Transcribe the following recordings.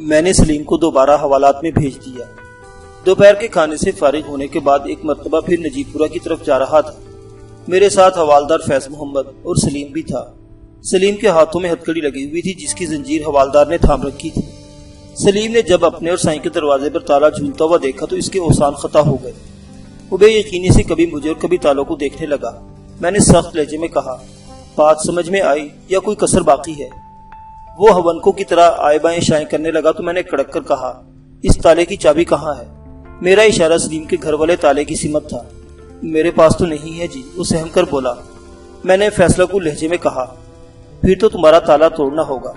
میں نے سلیم کو دوبارہ حوالات میں بھیج دیا۔ دوپہر کے کھانے سے فارغ ہونے کے بعد ایک مرتبہ پھر نجیب پورہ کی طرف جا رہا تھا۔ میرے ساتھ حوالدار فیض محمد اور سلیم بھی تھا۔ سلیم کے ہاتھوں میں ہتھکڑی لگی ہوئی تھی جس کی زنجیر حوالدار نے تھام رکھی تھی۔ سلیم نے جب اپنے اور سائیں کے دروازے پر تالا جھولتا ہوا دیکھا تو اس کے اوسان خطا ہو گئے۔ وہ بے یقینی سے کبھی مجھے اور کبھی تالوں کو دیکھنے لگا۔ میں نے سخت لہجے میں کہا، بات سمجھ میں آئی یا کوئی کسر باقی ہے؟ وہ ہونکوں کی طرح آئے بائیں شائیں کرنے لگا تو میں نے کڑک کر کہا، اس تالے کی چابی کہاں ہے؟ میرا اشارہ سلیم کے گھر والے تالے کی سمت تھا۔ میرے پاس تو نہیں ہے جی، وہ سہم کر بولا۔ میں نے فیصلہ کو لہجے میں کہا، پھر تو تمہارا تالا توڑنا ہوگا۔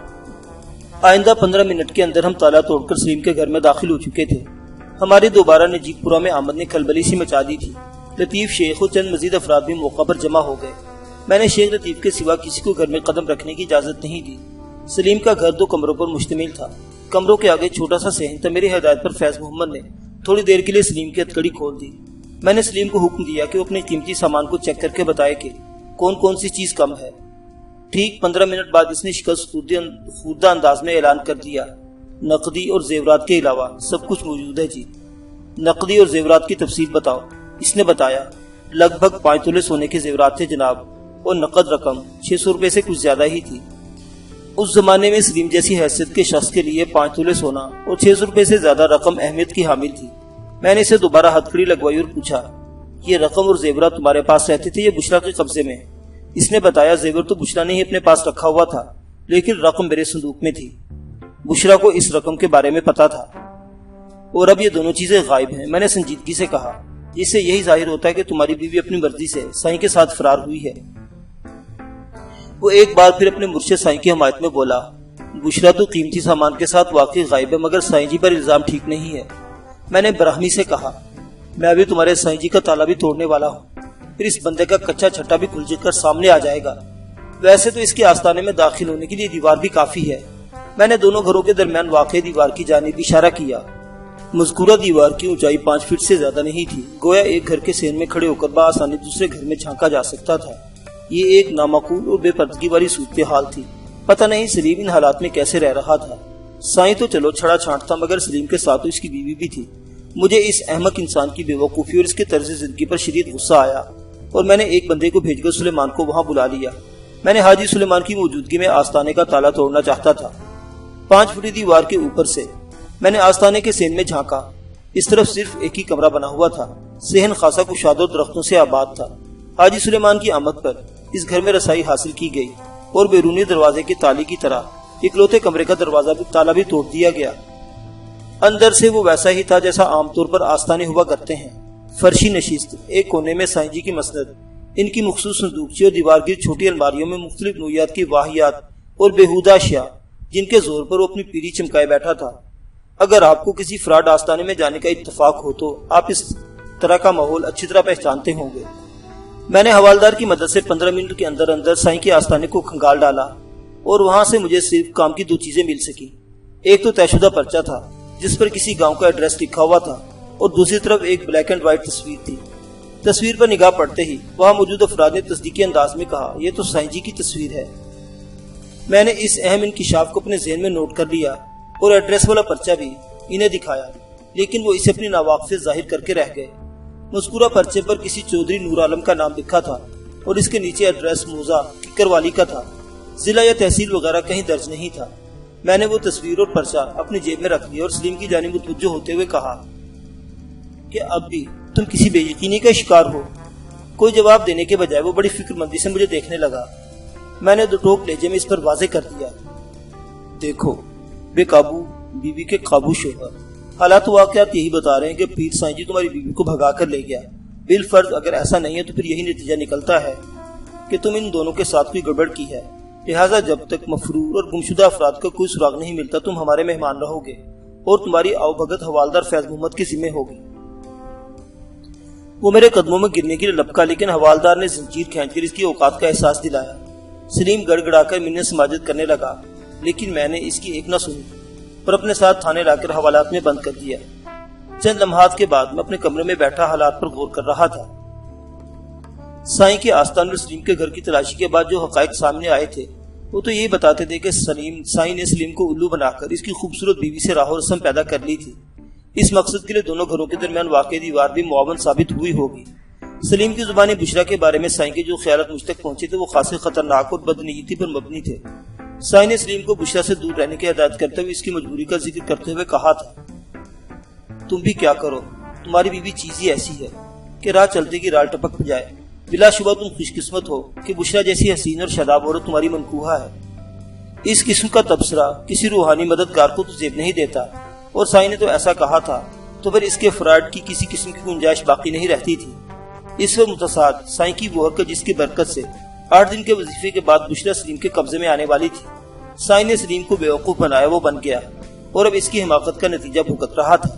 آئندہ 15 منٹ کے اندر ہم تالا توڑ کر سلیم کے گھر میں داخل ہو چکے تھے۔ ہماری دوبارہ نجیب پورہ میں آمد نے کھلبلی سی مچا دی تھی۔ لطیف شیخ اور چند مزید افراد بھی موقع پر جمع ہو گئے۔ میں نے شیخ لطیف کے سوا کسی کو گھر میں قدم رکھنے کی اجازت نہیں دی۔ سلیم کا گھر 2 کمروں پر مشتمل تھا۔ کمروں کے آگے چھوٹا سا صحن تھا۔ میری ہدایت پر فیض محمد نے تھوڑی دیر کے لیے سلیم کی ہتھکڑی کھول دی۔ میں نے سلیم کو حکم دیا کہ وہ اپنے قیمتی سامان کو چیک کر کے بتائے کہ کون کون سی چیز کم ہے۔ ٹھیک 15 منٹ بعد اس نے شکست خوردہ انداز میں اعلان کر دیا، نقدی اور زیورات کے علاوہ سب کچھ موجود ہے جی۔ نقدی اور زیورات کی تفصیل بتاؤ۔ اس نے بتایا، لگ بھگ 5 تولے سونے کے زیورات تھے جناب، اور نقد رقم 600 روپے سے کچھ زیادہ ہی تھی۔ اس زمانے میں سلیم جیسی حیثیت کے شخص کے لیے 5 تولے سونا اور 600 روپے سے زیادہ رقم اہمیت کی حامل تھی۔ میں نے اسے دوبارہ ہتھکڑی لگوائی اور پوچھا، یہ رقم اور زیورات تمہارے پاس رہتے تھے یا بشرا کے قبضے میں؟ اس نے بتایا، زیور تو بشرا نے ہی اپنے پاس رکھا ہوا تھا، لیکن رقم میرے صندوق میں تھی۔ بشرا کو اس رقم کے بارے میں پتا تھا، اور اب یہ دونوں چیزیں غائب ہیں۔ میں نے سنجیدگی سے کہا، جس سے یہی ظاہر ہوتا ہے کہ تمہاری بیوی اپنی مرضی سے سائیں کے ساتھ فرار ہوئی ہے۔ وہ ایک بار پھر اپنے مرشد سائیں کی حمایت میں بولا، بشرا تو قیمتی سامان کے ساتھ واقعی غائب ہے، مگر سائیں جی پر الزام ٹھیک نہیں ہے۔ میں نے برہمی سے کہا، میں ابھی تمہارے سائیں جی کا تالا بھی توڑنے والا ہوں، پھر اس بندے کا کچا چھٹا بھی کھل کر سامنے آ جائے گا۔ ویسے تو اس کے آستانے میں داخل ہونے کے لیے دیوار بھی کافی ہے۔ میں نے دونوں گھروں کے درمیان واقع دیوار کی جانب اشارہ کیا۔ مذکورہ دیوار کی اونچائی 5 فٹ سے زیادہ نہیں تھی، گویا ایک گھر کے سین میں کھڑے ہو کر بآسانی دوسرے گھر میں جھانکا جا سکتا تھا۔ یہ ایک نامعقول اور بے پردگی والی صورتحال تھی۔ پتہ نہیں سلیم ان حالات میں کیسے رہ رہا تھا۔ سائیں تو چلو چھڑا چھانٹ تھا، مگر سلیم کے ساتھ تو اس کی بیوی بھی تھی۔ مجھے اس احمق انسان کی بے وقوفی اور اس کے طرز زندگی پر شدید غصہ آیا، اور میں نے ایک بندے کو بھیج کر سلیمان کو وہاں بلا لیا۔ میں نے حاجی سلیمان کی موجودگی میں آستانے کا تالا توڑنا چاہتا تھا۔ 5 فٹی دیوار کے اوپر سے میں نے آستانے کے سین میں جھانکا۔ اس طرف صرف ایک ہی کمرہ بنا ہوا تھا۔ صحن خاصا کشاد و درختوں سے آباد تھا۔ حاجی سلیمان کی آمد پر اس گھر میں رسائی حاصل کی گئی، اور بیرونی دروازے کے تالے کی طرح اکلوتے کمرے کا دروازہ بھی تالا بھی توڑ دیا گیا۔ اندر سے وہ ویسا ہی تھا جیسا عام طور پر آستانے ہوا کرتے ہیں۔ فرشی نشست، ایک کونے میں سائیں جی کی مسند، ان کی مخصوص صندوقچی اور دیوار کی چھوٹی الماریوں میں مختلف نوعیات کی واہیات اور بےہودہ اشیاء، جن کے زور پر وہ اپنی پیری چمکائے بیٹھا تھا۔ اگر آپ کو کسی فراڈ آستانے میں جانے کا اتفاق ہو تو آپ اس طرح کا ماحول اچھی طرح پہچانتے ہوں گے۔ میں نے حوالدار کی مدد سے 15 منٹ کے اندر اندر سائیں کے آستانے کو کھنگال ڈالا، اور وہاں سے مجھے صرف کام کی 2 چیزیں مل سکی۔ ایک تو طے شدہ پرچہ تھا جس پر کسی گاؤں کا ایڈریس لکھا ہوا تھا، اور دوسری طرف ایک بلیک اینڈ وائٹ تصویر تھی۔ تصویر پر نگاہ پڑتے ہی وہاں موجود افراد نے تصدیقی انداز میں کہا، یہ تو سائیں جی کی تصویر ہے۔ میں نے اس اہم انکشاف کو اپنے ذہن میں نوٹ کر لیا اور ایڈریس والا پرچہ بھی انہیں دکھایا، لیکن وہ اسے اپنی ناواقفیت ظاہر کر کے رہ گئے۔ مذکورہ پرچے پر کسی چودھری نور عالم کا نام لکھا تھا، اور اس کے نیچے ایڈریس موزہ ککر والی کا تھا۔ ضلع یا تحصیل وغیرہ کہیں درج نہیں تھا۔ میں نے وہ تصویر اور پرچہ اپنی جیب میں رکھ لیا اور سلیم کی جانب متوجہ ہوتے ہوئے کہا کہ اب بھی تم کسی بے یقینی کا شکار ہو؟ کوئی جواب دینے کے بجائے وہ بڑی فکر مندی سے مجھے دیکھنے لگا۔ میں نے 2 ٹوک لہجے میں اس پر واضح کر دیا، دیکھو بے قابو بیوی کے قابو شوہر، حالات و واقعات یہی بتا رہے ہیں کہ پیر سائیں جی تمہاری بیوی کو بھگا کر لے گیا۔ بالفرض اگر ایسا نہیں ہے تو پھر یہی نتیجہ نکلتا ہے کہ تم ان دونوں کے ساتھ کوئی گڑبڑ کی ہے، لہٰذا جب تک مفرور اور گمشدہ افراد کا کوئی سراغ نہیں ملتا تم ہمارے مہمان رہو گے، اور تمہاری آؤ بھگت حوالدار فیض محمد کے ذمہ ہوگی۔ وہ میرے قدموں میں گرنے کے لیے لپکا، لیکن حوالدار نے زنجیر کھینچ کر اس کی اوقات کا احساس دلایا۔ سلیم گڑ گڑا کر منت سماجت کرنے لگا، لیکن میں نے اس کی ایک نہ سنی اور اپنے ساتھ تھانے لا کر حوالات میں بند کر دیا۔ چند لمحات کے بعد میں اپنے کمرے میں بیٹھا حالات پر غور کر رہا تھا۔ سائیں کے آستان اور سلیم کے گھر کی تلاشی کے بعد جو حقائق سامنے آئے تھے وہ تو یہی بتاتے تھے کہ سائیں نے سلیم کو الو بنا کر اس کی خوبصورت بیوی سے راہ و رسم پیدا کر لی تھی۔ اس مقصد کے لیے دونوں گھروں کے درمیان واقع دیوار بھی معاون ثابت ہوئی ہوگی۔ سلیم کی زبانی بشرا کے بارے میں سائیں کے جو خیالات مجھ تک پہنچے تھے وہ خاصی خطرناک اور بدنیتی پر مبنی تھے۔ سائیں نے سلیم کو بشرا سے دور رہنے کی ہدایت کرتے ہوئے اس کی مجبوری کا ذکر کرتے ہوئے کہا تھا، تم بھی کیا کرو، تمہاری بیوی چیز ہی ایسی ہے کہ راہ چلتے کی رال ٹپک جائے۔ بلا شبہ تم خوش قسمت ہو کہ بشرا جیسی حسین اور شاداب عورت تمہاری منقوہہ ہے۔ اس قسم کا تبصرہ کسی روحانی مددگار کو تو زیب نہیں دیتا، اور سائیں نے تو ایسا کہا تھا تو پھر اس کے فراڈ کی کسی قسم کی گنجائش باقی نہیں رہتی تھی۔ اس وقت متصاد سائیں کی وہ حرکت جس کی برکت سے 8 دن کے وظیفے کے بعد بشرا سلیم کے قبضے میں آنے والی تھی۔ سائیں نے سلیم کو بیوقوف بنایا، وہ بن گیا اور اب اس کی حماقت کا نتیجہ بھگت رہا تھا۔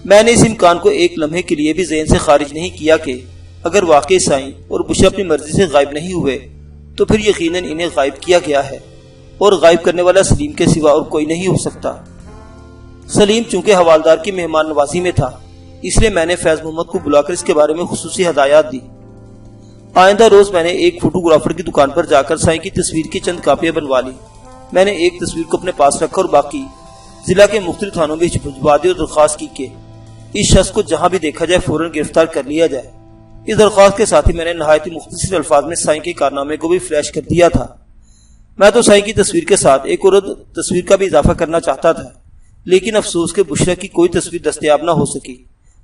میں نے اس امکان کو ایک لمحے کے لیے بھی ذہن سے خارج نہیں کیا کہ اگر واقعی سائیں اور بشرا اپنی مرضی سے غائب نہیں ہوئے تو پھر یقیناً انہیں غائب کیا گیا ہے، اور غائب کرنے والا سلیم کے سوا اور کوئی نہیں ہو سکتا۔ سلیم چونکہ حوالدار کی مہمان نوازی میں تھا، اس لیے میں نے فیض محمد کو بلا کر اس کے بارے میں خصوصی ہدایات دی۔ آئندہ روز میں نے ایک فوٹوگرافر کی دکان پر جا کر سائیں کی تصویر کی چند کاپیاں بنوا لی۔ میں نے ایک تصویر کو اپنے پاس رکھا اور باقی ضلع کے مختلف تھانوں میں بھجوا دی اور درخواست کی کہ اس شخص کو جہاں بھی دیکھا جائے فوراً گرفتار کر لیا جائے۔ اس درخواست کے ساتھ ہی میں نے نہایت مختصر الفاظ میں سائیں کے کارنامے کو بھی فلیش کر دیا تھا۔ میں تو سائیں کی تصویر کے ساتھ ایک اور تصویر کا بھی اضافہ کرنا چاہتا تھا، لیکن افسوس کہ بشرا کی کوئی تصویر دستیاب نہ ہو سکی۔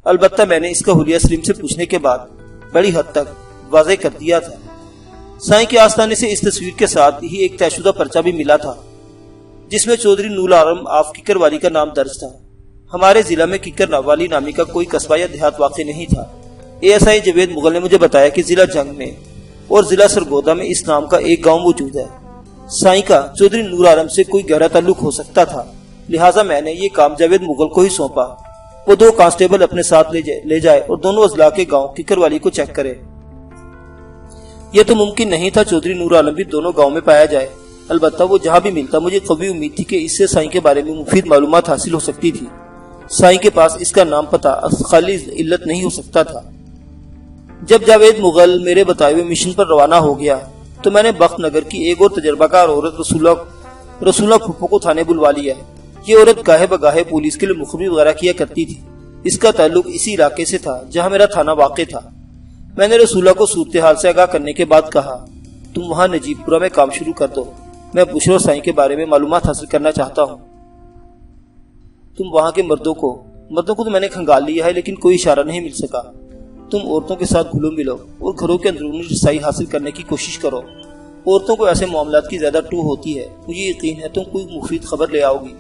البتہ میں نے اس کا حلیہ سلیم سے پوچھنے کے بعد بڑی حد تک واضح کر دیا تھا۔ سائیں کے آستانے سے اس تصویر کے ساتھ ہی ایک طے شدہ پرچہ بھی ملا تھا، جس میں چودھری نور عالم آف ککر والی کا نام درج تھا۔ ہمارے ضلع میں ککر والی نامی کا کوئی قصبہ یا دیہات واقع نہیں تھا۔ ASI جاوید مغل نے مجھے بتایا کہ ضلع جنگ میں اور ضلع سرگودا میں اس نام کا ایک گاؤں موجود ہے۔ سائیں کا چودھری نور عالم سے کوئی گہرا تعلق ہو سکتا تھا، لہٰذا میں نے یہ کام جاوید مغل کو ہی سونپا۔ وہ 2 کانسٹیبل اپنے ساتھ لے جائے اور دونوں اضلاع کے گاؤں ککر والی کو چیک کرے۔ یہ تو ممکن نہیں تھا چودھری نور عالم بھی دونوں گاؤں میں پایا جائے، البتہ وہ جہاں بھی ملتا مجھے قوی امید تھی کہ اس سے سائیں کے بارے میں مفید معلومات حاصل ہو سکتی تھی۔ سائیں کے پاس اس کا نام پتہ خالی علت نہیں ہو سکتا تھا۔ جب جاوید مغل میرے بتائے ہوئے مشن پر روانہ ہو گیا تو میں نے بخت نگر کی ایک اور تجربہ کار عورت رسولہ پھپھو کو تھانے بلوا لیا۔ یہ عورت گاہے بگاہے پولیس کے لیے مخبری وغیرہ کیا کرتی تھی۔ اس کا تعلق اسی علاقے سے تھا جہاں میرا تھانہ واقع تھا۔ میں نے رسولہ کو صورتحال سے آگاہ کرنے کے بعد کہا، تم وہاں نجیب پورہ میں کام شروع کر دو، میں بشرا سائیں کے بارے میں معلومات حاصل کرنا چاہتا ہوں۔ تم وہاں کے مردوں کو تو میں نے کھنگال لیا ہے، لیکن کوئی اشارہ نہیں مل سکا۔ تم عورتوں کے ساتھ گھلو ملو اور گھروں کے اندرونی رسائی حاصل کرنے کی کوشش کرو۔ عورتوں کو ایسے معاملات کی زیادہ ٹو ہوتی ہے، مجھے یقین ہے تم کوئی مفید خبر لے آؤ گی۔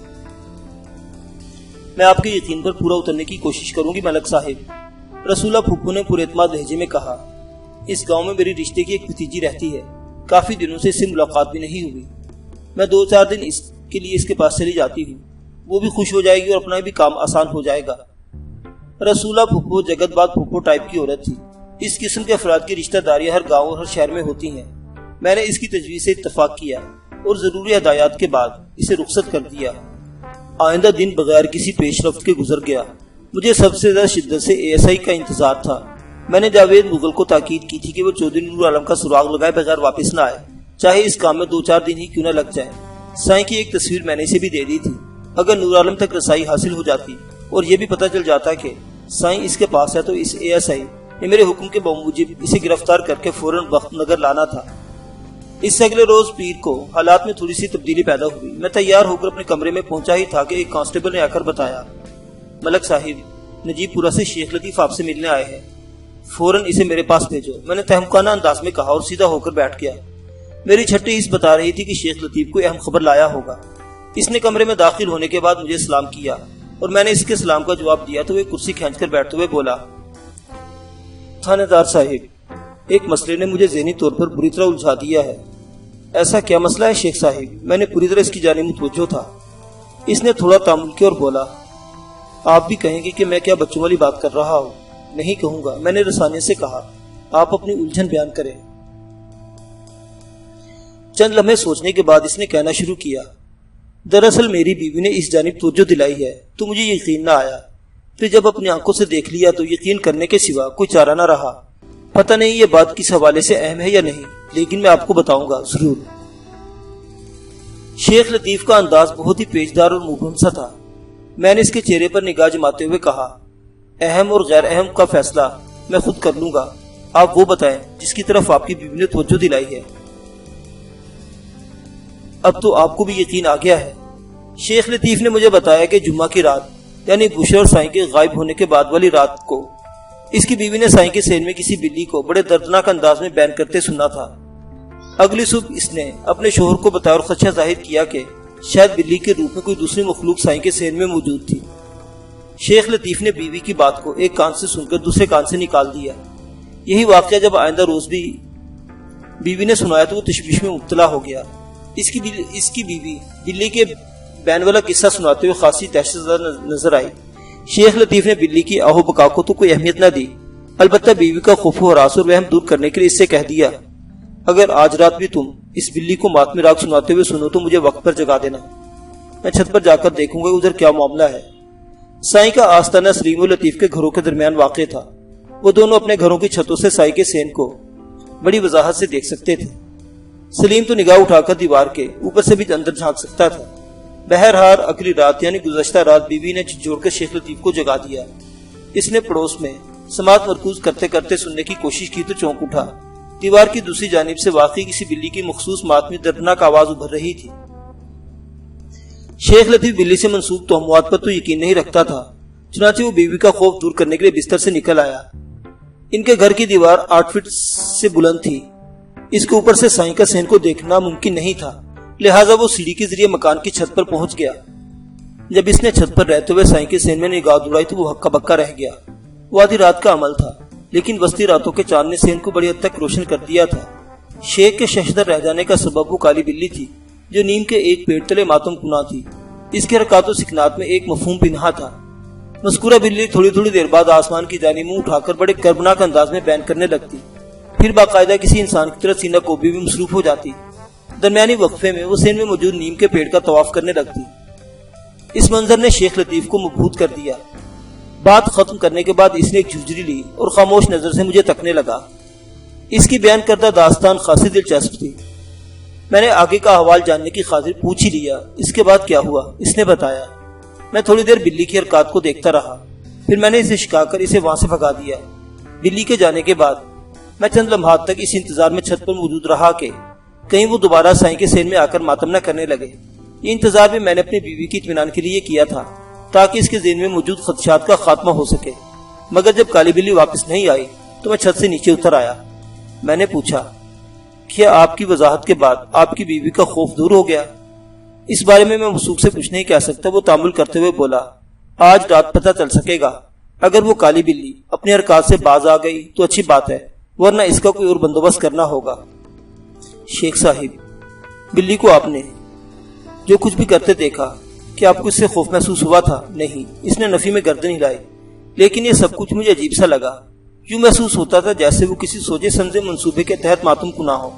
میں آپ کے یقین پر پورا اترنے کی کوشش کروں گی ملک صاحب، رسولہ پھپھو نے پورے اعتماد لہجے میں کہا۔ اس گاؤں میں میری رشتے کی ایک بھتیجی رہتی ہے، کافی دنوں سے اس سے ملاقات بھی نہیں ہوئی۔ میں 2-4 دن اس کے لیے اس کے پاس چلی جاتی ہوں، وہ بھی خوش ہو جائے گی اور اپنا بھی کام آسان ہو جائے گا۔ رسولہ پھپھو جگت بات پھپھو ٹائپ کی عورت تھی۔ اس قسم کے افراد کی رشتہ داریاں ہر گاؤں اور ہر شہر میں ہوتی ہیں۔ میں نے اس کی تجویز سے اتفاق کیا اور ضروری ہدایات کے بعد اسے رخصت کر دیا۔ آئندہ دن بغیر کسی پیش رفت کے گزر گیا۔ مجھے سب سے زیادہ شدت سے ASI کا انتظار تھا۔ میں نے جاوید مغل کو تاکید کی تھی کہ وہ چودھری نور عالم کا سراغ لگائے بغیر واپس نہ آئے، چاہے اس کام میں 2-4 دن ہی کیوں نہ لگ جائیں۔ سائیں کی ایک تصویر میں نے اسے بھی دے دی تھی۔ اگر نور عالم تک رسائی حاصل ہو جاتی اور یہ بھی پتہ چل جاتا کہ سائیں اس کے پاس ہے تو اس ASI نے میرے حکم کے بموجب اسے گرفتار کر کے فوراً بخت نگر لانا تھا۔ اس سے اگلے روز پیر کو حالات میں تھوڑی سی تبدیلی پیدا ہوئی۔ میں تیار ہو کر اپنے کمرے میں پہنچا ہی تھا کہ ایک کانسٹیبل نے آ کر بتایا، ملک صاحب نجیب پورہ سے شیخ لطیف آپ سے ملنے آئے ہیں، فوراً اسے میرے پاس بھیجو۔ میں نے تہمکانہ انداز میں کہا اور سیدھا ہو کر بیٹھ گیا۔ میری چھٹی اس بتا رہی تھی کہ شیخ لطیف کو اہم خبر لایا ہوگا۔ اس نے کمرے میں داخل ہونے کے بعد مجھے سلام کیا اور میں نے اس کے سلام کا جواب دیا تو وہ کرسی کھینچ کر بیٹھتے ہوئے بولا، تھانے دار صاحب، ایک مسئلے نے مجھے ذہنی طور پر بری طرح الجھا دیا ہے۔ ایسا کیا مسئلہ ہے شیخ صاحب؟ میں نے پوری طرح اس کی جانب متوجہ تھا۔ اس نے تھوڑا تامل کیا اور بولا، آپ بھی کہیں گے کہ میں کیا بچوں والی بات کر رہا ہوں؟ نہیں کہوں گا، میں نے رسانیت سے کہا، آپ اپنی الجھن بیان کریں۔ چند لمحے سوچنے کے بعد اس نے کہنا شروع کیا، دراصل میری بیوی نے اس جانب توجہ دلائی ہے تو مجھے یقین نہ آیا، پھر جب اپنی آنکھوں سے دیکھ لیا تو یقین کرنے کے سوا کوئی چارہ نہ رہا۔ پتہ نہیں یہ بات کس حوالے سے اہم ہے یا نہیں، لیکن میں آپ کو بتاؤں گا ضرور۔ شیخ لطیف کا انداز بہت ہی پیچدار اور مبہم سا تھا۔ میں نے اس کے چہرے پر نگاہ جماتے ہوئے کہا، اہم اور غیر اہم کا فیصلہ میں خود کر لوں گا، آپ وہ بتائیں جس کی طرف آپ کی بیوی نے توجہ دلائی ہے۔ اب تو آپ کو بھی یقین آ گیا ہے۔ شیخ لطیف نے مجھے بتایا کہ جمعہ کی رات یعنی بشر اور سائیں کے غائب ہونے کے بعد والی رات کو اس کی بیوی نے سائیں کے سین میں کسی بلی کو بڑے دردناک انداز میں بین کرتے سنا تھا۔ اگلی صبح اس نے اپنے شوہر کو بتایا اور خدشہ ظاہر کیا کہ شاید بلی کے روپ میں کوئی دوسری مخلوق سائیں کے سین میں موجود تھی۔ شیخ لطیف نے بیوی کی بات کو ایک کان سے سن کر دوسرے کان سے نکال دیا۔ یہی واقعہ جب آئندہ روز بھی بیوی نے سنایا تو وہ تشویش میں مبتلا ہو گیا۔ اس کی بیوی بلی کے بین والا قصہ سناتے ہوئے خاصی دہشت زدہ نظر آئی۔ شیخ لطیف نے بلی کی آہو بکا کو تو کوئی اہمیت نہ دی، البتہ بیوی کا خوف و ہراس اور وہم دور کرنے کے لیے اس سے کہہ دیا، اگر آج رات بھی تم اس بلی کو ماتمی راگ سناتے ہوئے سنو تو مجھے وقت پر جگا دینا، میں چھت پر جا کر دیکھوں گا ادھر کیا معاملہ ہے۔ سائیں کا آستانہ سلیم و لطیف کے گھروں کے درمیان واقع تھا۔ وہ دونوں اپنے گھروں کی چھتوں سے سائیں کے سین کو بڑی وضاحت سے دیکھ سکتے تھے۔ سلیم تو نگاہ اٹھا کر دیوار کے اوپر سے بھی اندر جھانک سکتا تھا۔ بہرحال اگلی رات یعنی گزشتہ رات بیوی نے جھنجھوڑ کر شیخ لطیف کو جگا دیا۔ اس نے پڑوس میں سماعت مرکوز کرتے کرتے سننے کی کوشش کی تو چونک اٹھا۔ دیوار کی دوسری جانب سے واقعی کسی بلی کی مخصوص ماتمی دردناک آواز ابھر رہی تھی۔ شیخ لطیف بلی سے منسوب تہمات پر تو یقین نہیں رکھتا تھا، چنانچہ وہ بیوی کا خوف دور کرنے کے لیے بستر سے نکل آیا۔ ان کے گھر کی دیوار 8 فٹ سے بلند تھی۔ اس کے اوپر سے سائیں کا سین کو دیکھنا ممکن نہیں تھا، لہٰذا وہ سیڑھی کے ذریعے مکان کی چھت پر پہنچ گیا۔ جب اس نے چھت پر رہتے ہوئے سائیں کے سین میں نگاہ دوڑائی تو وہ ہکا بکا رہ گیا۔ وہ آدھی رات کا عمل تھا، لیکن وسطی راتوں کے چاند نے سین کو بڑی حد تک روشن کر دیا تھا۔ شیخ کے ششدر رہ جانے کا سبب وہ کالی بلی تھی جو نیم کے ایک پیڑ تلے ماتم کنا تھی۔ اس کے حرکات و سکنات میں ایک مفہوم پنہا تھا۔ مذکورہ بلی تھوڑی تھوڑی دیر بعد آسمان کی جانب منہ اٹھا کر بڑے کربناک انداز میں بین کرنے لگتی، پھر باقاعدہ کسی انسان کی طرح سینہ کوبی بھی مصروف ہو جاتی۔ درمیانی وقفے میں وہ سین میں موجود نیم کے پیڑ کا طواف کرنے لگتی۔ اس منظر نے شیخ لطیف کو مبہوت کر دیا۔ بات ختم کرنے کے بعد اس نے ایک جھجری لی اور خاموش نظر سے مجھے تکنے لگا۔ اس کی بیان کردہ داستان خاصی دلچسپ تھی۔ میں نے آگے کا احوال جاننے کی خاطر پوچھ ہی لیا، اس کے بعد کیا ہوا؟ اس نے بتایا۔ میں تھوڑی دیر بلی کی حرکات کو دیکھتا رہا، پھر میں نے اسے شکا کر اسے وہاں سے بھگا دیا۔ بلی کے جانے کے بعد میں چند لمحات تک اس انتظار میں چھت پر موجود رہا کہ کہیں وہ دوبارہ سائیں کے سین میں آ کر ماتم نہ کرنے لگے۔ یہ انتظار بھی میں نے اپنی بیوی کی اطمینان کے لیے کیا تھا تاکہ اس کے ذہن میں موجود خدشات کا خاتمہ ہو سکے۔ مگر جب کالی بلی واپس نہیں آئی تو میں چھت سے نیچے اتر آیا۔ میں نے پوچھا، کیا آپ کی وضاحت کے بعد آپ کی بیوی کا خوف دور ہو گیا؟ اس بارے میں مسوخ سے کچھ نہیں کہہ سکتا۔ وہ تامل کرتے ہوئے بولا، آج رات پتہ چل سکے گا۔ اگر وہ کالی بلی اپنے حرکات سے باز آ گئی تو اچھی بات ہے، ورنہ اس کا کوئی اور بندوبست کرنا ہوگا۔ شیخ صاحب، بلی کو آپ نے جو کچھ بھی کرتے دیکھا، کیا آپ کو اس سے خوف محسوس ہوا تھا؟ نہیں، اس نے نفی میں گردن ہلائی، لیکن یہ سب کچھ مجھے عجیب سا لگا۔ یوں محسوس ہوتا تھا جیسے وہ کسی سوچے سمجھے منصوبے کے تحت ماتم کنا ہو۔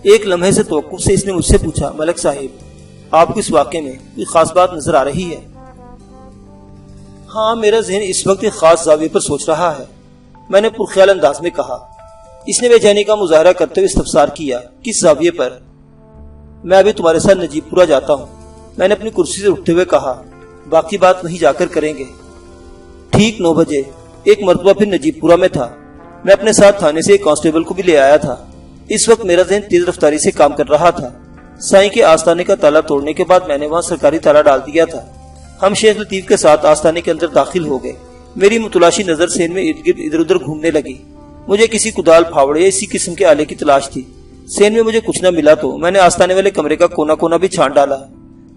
ایک لمحے سے توقف سے اس نے مجھ سے پوچھا، ملک صاحب، آپ کو اس واقعے میں کوئی خاص بات نظر آ رہی ہے؟ ہاں، میرا ذہن اس وقت ایک خاص زاویے پر سوچ رہا ہے، میں نے پرخیال انداز میں کہا۔ اس نے بے چینی کا مظاہرہ کرتے ہوئے استفسار کیا، کس زاویے پر؟ میں ابھی تمہارے ساتھ نجیب پورہ جاتا ہوں، میں نے اپنی کرسی سے اٹھتے ہوئے کہا، باقی بات وہیں جا کر کریں گے۔ ٹھیک 9 بجے ایک مرتبہ پھر نجیب پورہ میں تھا۔ میں اپنے ساتھ تھانے سے ایک کانسٹیبل کو بھی لے آیا تھا۔ اس وقت میرا ذہن تیز رفتاری سے کام کر رہا تھا۔ سائیں کے آستانے کا تالا توڑنے کے بعد میں نے وہاں سرکاری تالا ڈال دیا تھا۔ ہم شیخ لطیف کے ساتھ آستانے کے اندر داخل ہو گئے۔ میری متلاشی نظر سین میں ارد گرد ادھر ادھر گھومنے لگی۔ مجھے کسی کدال پھاوڑے یا اسی قسم کے آلے کی تلاش تھی۔ سین میں مجھے کچھ نہ ملا تو میں نے آستانے والے کمرے کا کونا کونا بھی چھان ڈالا۔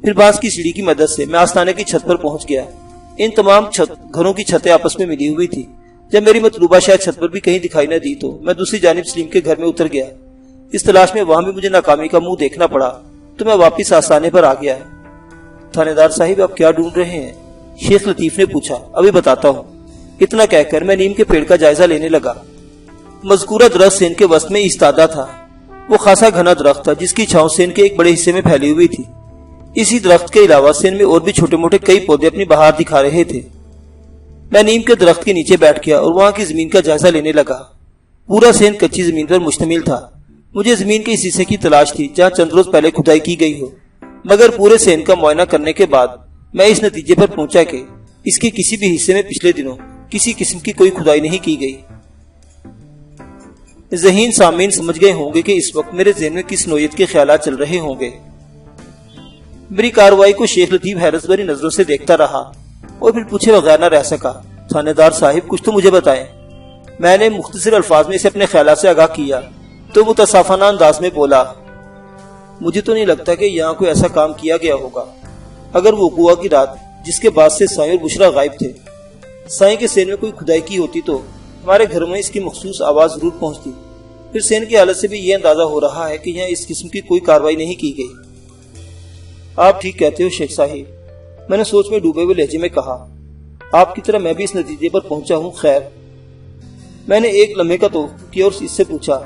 پھر بانس کی سیڑھی کی مدد سے میں آستانے کی چھت پر پہنچ گیا۔ ان تمام گھروں کی چھتیں آپس میں ملی ہوئی تھی۔ جب میری مطلوبہ شاید چھت پر بھی کہیں دکھائی نہ دی تو میں دوسری جانب سلیم کے گھر میں اتر گیا۔ اس تلاش میں وہاں بھی مجھے ناکامی کا منہ دیکھنا پڑا تو میں واپس آستانے پر آ گیا۔ تھانے دار صاحب، آپ کیا ڈھونڈ رہے ہیں؟ شیخ لطیف نے پوچھا۔ ابھی بتاتا ہوں۔ اتنا کہہ کر میں نیم کے پیڑ کا جائزہ لینے لگا۔ مذکورہ درخت سین کے وسط میں ایستادہ تھا۔ وہ خاصا گھنا درخت تھا جس کی چھاؤں سین کے ایک بڑے حصے میں پھیلی ہوئی تھی۔ اسی درخت کے علاوہ سین میں اور بھی چھوٹے موٹے کئی پودے اپنی بہار دکھا رہے تھے۔ میں نیم کے درخت کے نیچے بیٹھ گیا اور وہاں کی زمین کا جائزہ لینے لگا۔ پورا سین کچی زمین پر مشتمل تھا۔ مجھے زمین کے اس حصے کی تلاش تھی جہاں چند روز پہلے کھدائی کی گئی ہو۔ مگر پورے سین کا معائنہ کرنے کے بعد میں اس نتیجے پر پہنچا کہ اس کے کسی بھی حصے میں پچھلے دنوں کسی قسم کی کوئی کھدائی نہیں کی گئی۔ ذہین سامعین سمجھ گئے ہوں گے کہ اس وقت میرے ذہن میں کس نوعیت کے خیالات چل رہے ہوں گے۔ میری کارروائی کو شیخ لطیف حیرت بھری نظروں سے دیکھتا رہا اور پھر پوچھے بغیر نہ رہ سکا، تھانے دار صاحب کچھ تو مجھے بتائیں۔ میں نے مختصر الفاظ میں اسے اپنے خیالات سے آگاہ کیا تو متصافانہ انداز میں بولا، مجھے تو نہیں لگتا کہ یہاں کوئی ایسا کام کیا گیا ہوگا۔ اگر وہ وقوع کی رات جس کے بعد سے سائیں اور بشرا غائب تھے، سائیں کے سین میں کوئی کھدائی کی ہوتی تو ہمارے گھر میں اس کی مخصوص آواز ضرور پہنچتی۔ پھر سین کی حالت سے بھی یہ اندازہ ہو رہا ہے کہ یہاں اس قسم کی کوئی کارروائی نہیں کی گئی۔ آپ ٹھیک کہتے ہو شیخ صاحب، میں نے سوچ میں ڈوبے ہوئے لہجے میں کہا، آپ کی طرح میں بھی اس نتیجے پر پہنچا ہوں۔ خیر، میں نے ایک لمحے کا توقف کیا اور اس سے پوچھا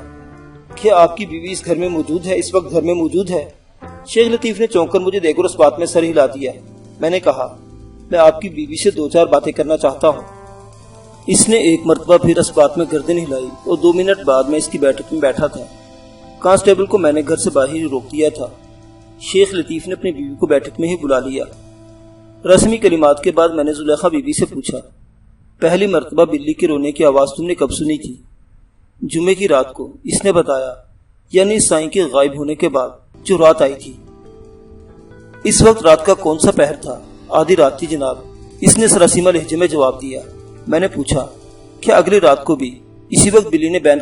کہ آپ کی بیوی اس گھر میں موجود ہے، اس وقت گھر میں موجود ہے؟ شیخ لطیف نے چونک کر مجھے دیکھ کر اس بات میں سر ہلا دیا۔ میں نے کہا، میں آپ کی بیوی سے 2-4 باتیں کرنا چاہتا ہوں۔ اس نے ایک مرتبہ پھر اس بات میں گردن ہلائی اور 2 منٹ بعد میں اس کی بیٹھک میں بیٹھا تھا۔ کانسٹیبل کو میں نے گھر سے باہر ہی روک دیا تھا۔ شیخ لطیف نے اپنی بیوی کو بیٹھک میں ہی بلا لیا۔ رسمی کلمات کے بعد میں نے زلیخا بیوی سے پوچھا، پہلی مرتبہ بلی کے رونے کی آواز تم نے کب سنی تھی؟ جمعے کی رات کو، اس نے بتایا، یعنی سائیں کے غائب ہونے کے بعد جو رات آئی تھی۔ اس وقت رات کا کون سا پہر تھا؟ آدھی رات تھی جناب، اس نے سراسیمہ لہجے میں جواب دیا۔ میں نے پوچھا، کیا اگلی رات کو بھی اسی وقت بلی نے بین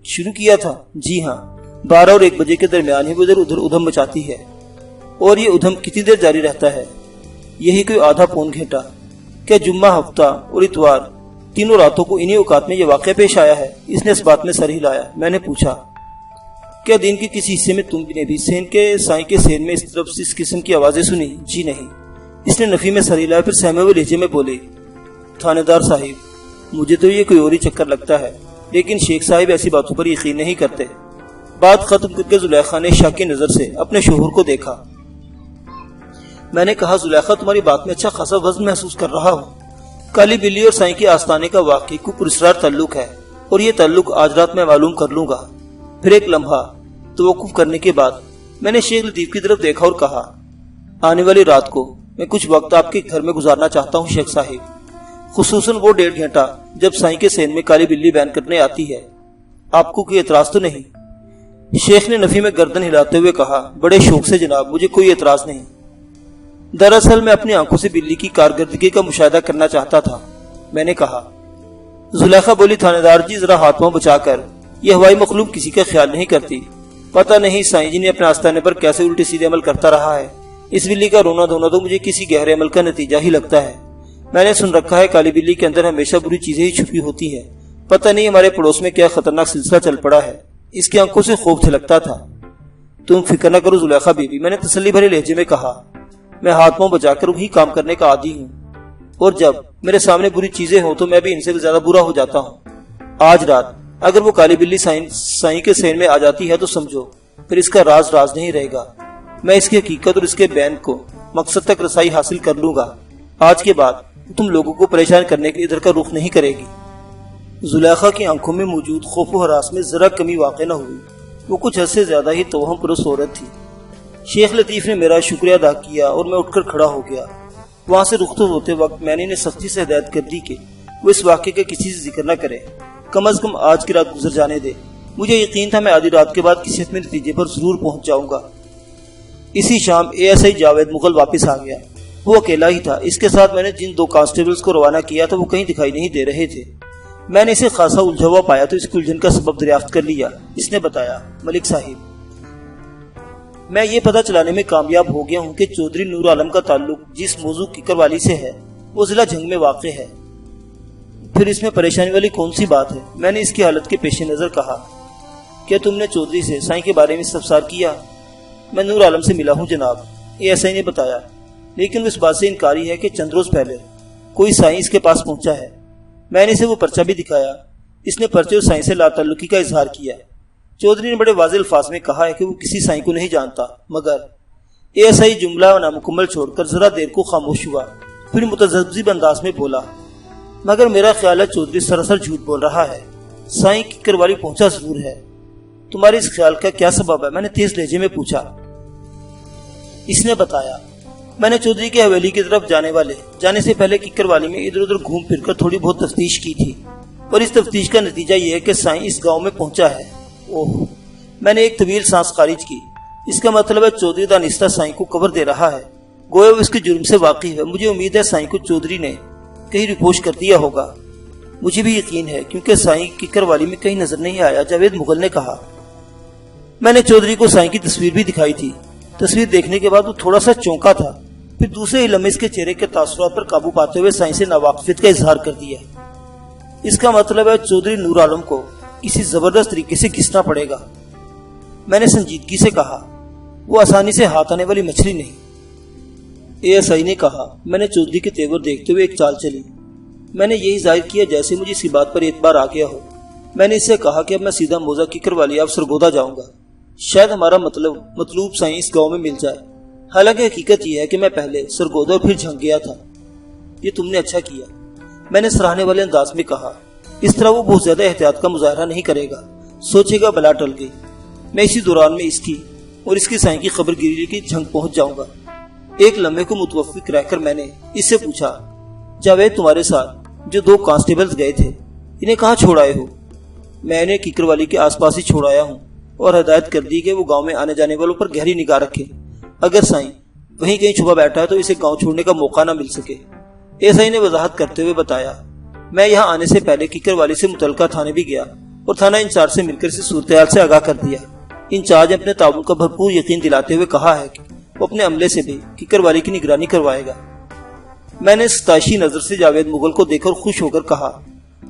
شروع کیا تھا؟ جی ہاں، 12 اور 1 بجے کے درمیان ہی وہ ادھر ادھم مچاتی ہے۔ اور یہ ادھم کتنی دیر جاری رہتا ہے؟ یہی کوئی آدھا پون گھنٹہ۔ کیا جمعہ، ہفتہ اور اتوار تینوں راتوں کو انہی اوقات میں یہ واقعہ پیش آیا ہے؟ اس نے اس بات میں سر ہلایا۔ میں نے پوچھا، کیا دن کے کسی حصے میں تم نے بھی سائیں کے سین میں اس طرف سے اس قسم کی آوازیں سنی؟ جی نہیں۔ اس نے نفی میں سر ہلایا، پھر سہمے ہوئے لہجے میں بولی، تھانے دار صاحب، مجھے تو یہ کوئی اور ہی چکر لگتا ہے، لیکن شیخ صاحب ایسی باتوں پر یقین نہیں کرتے۔ بات ختم کر کے زلیخا نے شاکی نظر سے اپنے شوہر کو دیکھا۔ میں نے کہا، زلیخا، تمہاری بات میں اچھا خاصا وزن محسوس کر رہا ہوں۔ کالی بلی اور سائیں کے آستانے کا واقعی کو پراسرار تعلق ہے، اور یہ تعلق آج رات میں معلوم کر لوں گا۔ پھر ایک لمحہ توقف کرنے کے بعد میں نے شیخ لطیف کی طرف دیکھا اور کہا، آنے والی رات کو میں کچھ وقت آپ کے گھر میں گزارنا چاہتا ہوں شیخ صاحب، خصوصاً وہ 1.5 گھنٹہ جب سائیں کے سین میں کالی بلی بیان کرنے آتی ہے۔ آپ کو کوئی اعتراض تو نہیں؟ شیخ نے نفی میں گردن ہلاتے ہوئے کہا، بڑے شوق سے جناب، مجھے کوئی اعتراض نہیں۔ دراصل میں اپنی آنکھوں سے بلی کی کارکردگی کا مشاہدہ کرنا چاہتا تھا۔ میں نے کہا۔ زلیخا بولی، تھانے دار جی، ذرا ہاتھ پاؤں بچا کر، یہ ہوائی مخلوق کسی کا خیال نہیں کرتی۔ پتہ نہیں سائیں جی نے اپنے آستانے پر کیسے الٹے سیدھے عمل کرتا رہا ہے۔ اس بلی کا رونا دھونا تو مجھے کسی گہرے عمل کا نتیجہ ہی لگتا ہے۔ میں نے سن رکھا ہے کالی بلی کے اندر ہمیشہ بری چیزیں ہی چھپی ہوتی ہیں۔ پتہ نہیں ہمارے پڑوس میں کیا خطرناک سلسلہ چل پڑا ہے۔ اس کی آنکھوں سے خوف چھلکتا تھا۔ تم فکر نہ کرو زلیخا بیوی، میں نے تسلی بھرے لہجے میں کہا، میں ہاتھ پاؤں بچا کر وہی کام کرنے کا عادی ہوں، اور جب میرے سامنے بری چیزیں ہوں تو میں بھی ان سے زیادہ برا ہو جاتا ہوں۔ آج رات اگر وہ کالی بلی سائیں کے سین میں آ جاتی ہے تو سمجھو پھر اس کا راز نہیں رہے گا۔ میں اس کی حقیقت اور اس کے بین کو مقصد تک رسائی حاصل کر لوں گا۔ آج کے بعد تم لوگوں کو پریشان کرنے کے ادھر کا رخ نہیں کرے گی۔ زلیخا کی آنکھوں میں موجود خوف و ہراس میں ذرا کمی واقع نہ ہوئی۔ وہ کچھ حد سے زیادہ ہی توہم پرست عورت تھی۔ شیخ لطیف نے میرا شکریہ ادا کیا اور میں اٹھ کر کھڑا ہو گیا۔ وہاں سے رخصت ہوتے وقت میں نے انہیں سختی سے ہدایت کر دی کہ وہ اس واقعے کا کسی سے ذکر نہ کرے، کم از کم آج کی رات گزر جانے دے۔ مجھے یقین تھا میں آدھی رات کے بعد کسی حتمی نتیجے پر ضرور پہنچ جاؤں گا۔ اسی شام ASI جاوید مغل واپس آ گیا۔ وہ اکیلا ہی تھا۔ اس کے ساتھ میں نے جن 2 کانسٹیبلز کو روانہ کیا تھا وہ کہیں دکھائی نہیں دے رہے تھے۔ میں نے اسے خاصا الجھا ہوا پایا تو اس کی الجھن کا سبب دریافت کر لیا۔ اس نے بتایا، ملک صاحب، میں یہ پتہ چلانے میں کامیاب ہو گیا ہوں کہ چودھری نور عالم کا تعلق جس موضوع ککر والی سے ہے وہ ضلع جھنگ میں واقع ہے۔ پھر اس میں پریشانی والی کون سی بات ہے؟ میں نے اس کی حالت کے پیش نظر کہا، کیا تم نے چودھری سے سائیں کے بارے میں استفسار کیا؟ میں نور عالم سے ملا ہوں جناب، ASI نے بتایا، لیکن وہ اس بات سے انکاری ہے کہ چند روز پہلے کوئی سائیں اس کے پاس پہنچا ہے۔ میں نے اسے وہ پرچہ بھی دکھایا۔ اس نے پرچے اور سائیں سے لا تعلقی کا اظہار کیا۔ چودھری نے بڑے واضح الفاظ میں کہا ہے کہ وہ کسی سائیں کو نہیں جانتا، مگر ASI جملہ نامکمل چھوڑ کر ذرا دیر کو خاموش ہوا، پھر متذبذب انداز میں بولا، مگر میرا خیال ہے چودھری سراسر جھوٹ بول رہا ہے۔ سائیں ککر والی پہنچا ضرور ہے۔ تمہارے اس خیال کا کیا سبب ہے؟ میں نے تیز لہجے میں پوچھا۔ اس نے بتایا۔ میں نے چودھری کی حویلی کی طرف جانے سے پہلے ککر والی میں ادھر ادھر گھوم پھر کر تھوڑی بہت تفتیش کی تھی، اور اس تفتیش کا نتیجہ یہ ہے کہ سائیں اس گاؤں میں پہنچا ہے۔ اوہ، میں نے ایک طویل سانس خارج کی۔ اس کا مطلب ہے چودھری دانستہ سائیں کو خبر دے رہا ہے، گویا وہ اس کے جرم سے واقف ہے۔ مجھے امید ہے سائیں کو چودھری نے کہیں رپورٹ کر دیا ہوگا۔ مجھے بھی یقین ہے، کیونکہ سائیں ککر والی میں کہیں نظر نہیں آیا، جاوید مغل نے کہا۔ میں نے چودھری کو سائیں کی تصویر بھی دکھائی تھی۔ تصویر دیکھنے کے بعد وہ تھوڑا سا چونکا تھا، پھر دوسرے ہی لمحے اس کے چہرے کے تاثرات پر قابو پاتے ہوئے سائیں سے ناواقفیت کا اظہار کر دیا۔ اس کا مطلب ہے چودھری نور عالم کو کسی زبردست طریقے سے گھسنا پڑے گا۔ میں نے سنجیدگی سے کہا، وہ آسانی سے ہاتھ آنے والی مچھلی نہیں۔ اے ایس آئی نے کہا۔ میں نے چودھری کے تیور دیکھتے ہوئے ایک چال چلی۔ میں نے یہی ظاہر کیا جیسے مجھے اسی بات پر اعتبار آ گیا ہو۔ میں نے اس سے کہا کہ اب میں سیدھا موزہ ککر والی اب سرگودا جاؤں گا، شاید ہمارا مطلوب سائیں اس گاؤں میں مل جائے۔ حالانکہ حقیقت یہ ہے کہ میں پہلے سرگودا اور پھر جھنگ گیا تھا۔ یہ تم نے اچھا کیا، میں نے سراہنے والے انداز میں کہا۔ اس طرح وہ بہت زیادہ احتیاط کا مظاہرہ نہیں کرے گا، سوچے گا بلا ٹل گئی۔ میں اسی دوران میں اس کی اور اس کی سائیں کی خبر گیری کی جھنگ پہنچ جاؤں گا۔ ایک لمحے کو متوقف رہ کر میں نے اس سے پوچھا، جاوید تمہارے ساتھ جو 2 کانسٹیبلز گئے تھے، انہیں کہاں چھوڑ آئے ہو؟ میں انہیں ککر والی کے آس پاس ہی چھوڑ آیا ہوں، اور ہدایت کر دی کہ وہ گاؤں میں آنے جانے والوں پر گہری نگاہ رکھے۔ اگر سائیں وہیں کہیں چھپا بیٹھا ہے تو اسے گاؤں چھوڑنے کا موقع نہ مل سکے۔ ایسائی نے وضاحت کرتے ہوئے بتایا۔ میں یہاں آنے سے پہلے ککر والی سے متعلقہ تھانے بھی گیا اور تھانہ انچارج سے مل کر اسے صورتحال سے آگاہ کر دیا۔ انچارج نے اپنے تعاون کا بھرپور یقین دلاتے ہوئے کہا ہے کہ وہ اپنے عملے سے بھی ککر والی کی نگرانی کروائے گا۔ میں نے ستائشی نظر سے جاوید مغل کو دیکھ کر خوش ہو کر کہا،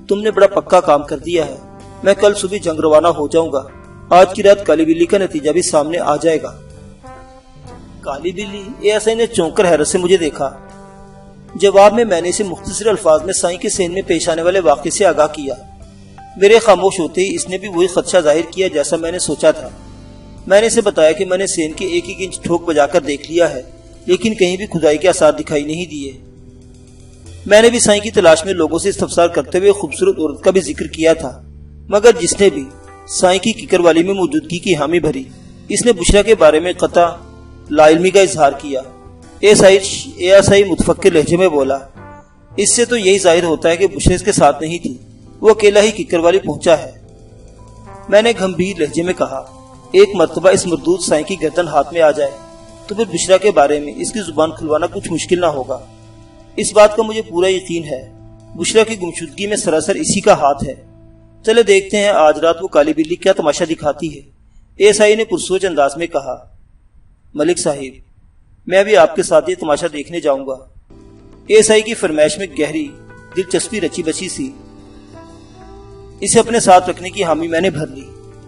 تم نے بڑا پکا کام کر دیا ہے۔ میں کل صبح جنگ روانہ ہو جاؤں گا۔ آج کی رات کالی بلی کا نتیجہ بھی سامنے آ جائے گا۔ کالی بلی؟ ایسے نے چونک کر حیرت سے مجھے دیکھا۔ جواب میں نے اسے مختصر الفاظ میں سائیں کے سین میں پیش آنے والے واقعے سے آگاہ کیا۔ میرے خاموش ہوتے ہی اس نے بھی وہی خدشہ ظاہر کیا جیسا میں نے سوچا تھا۔ میں نے اسے بتایا کہ میں نے سین کے 1 انچ ٹھوک بجا کر دیکھ لیا ہے، لیکن کہیں بھی کھدائی کے آثار دکھائی نہیں دیے۔ میں نے بھی سائیں کی تلاش میں لوگوں سے استفسار کرتے ہوئے خوبصورت عورت کا بھی ذکر کیا تھا، مگر جس نے بھی سائیں کی ککر والی میں موجودگی کی حامی بھری، اس نے بشرا کے بارے میں قطع لا علمی کا اظہار کیا۔ ایسائی متفکر لہجے میں بولا، اس سے تو یہی ظاہر ہوتا ہے کہ بشرا اس کے ساتھ نہیں تھی، وہ اکیلا ہی ککر والی پہنچا ہے۔ میں نے گمبھیر لہجے میں کہا، ایک مرتبہ اس مردود سائیں کی گردن ہاتھ میں آ جائے تو پھر بشرا کے بارے میں اس کی زبان کھلوانا کچھ مشکل نہ ہوگا۔ اس بات کا مجھے پورا یقین ہے، بشرا کی گمشدگی میں سراسر اسی کا ہاتھ ہے۔ چلے دیکھتے ہیں آج رات وہ کالی بلی کیا تماشا دکھاتی ہے، ایسائی نے پرسوچ انداز میں کہا۔ ملک صاحب، میں بھی آپ کے ساتھ یہ تماشا دیکھنے جاؤں گا۔ ایسائی کی فرمائش میں گہری دلچسپی رچی بچی سی، اسے اپنے ساتھ رکھنے کی حامی میں نے بھر لی۔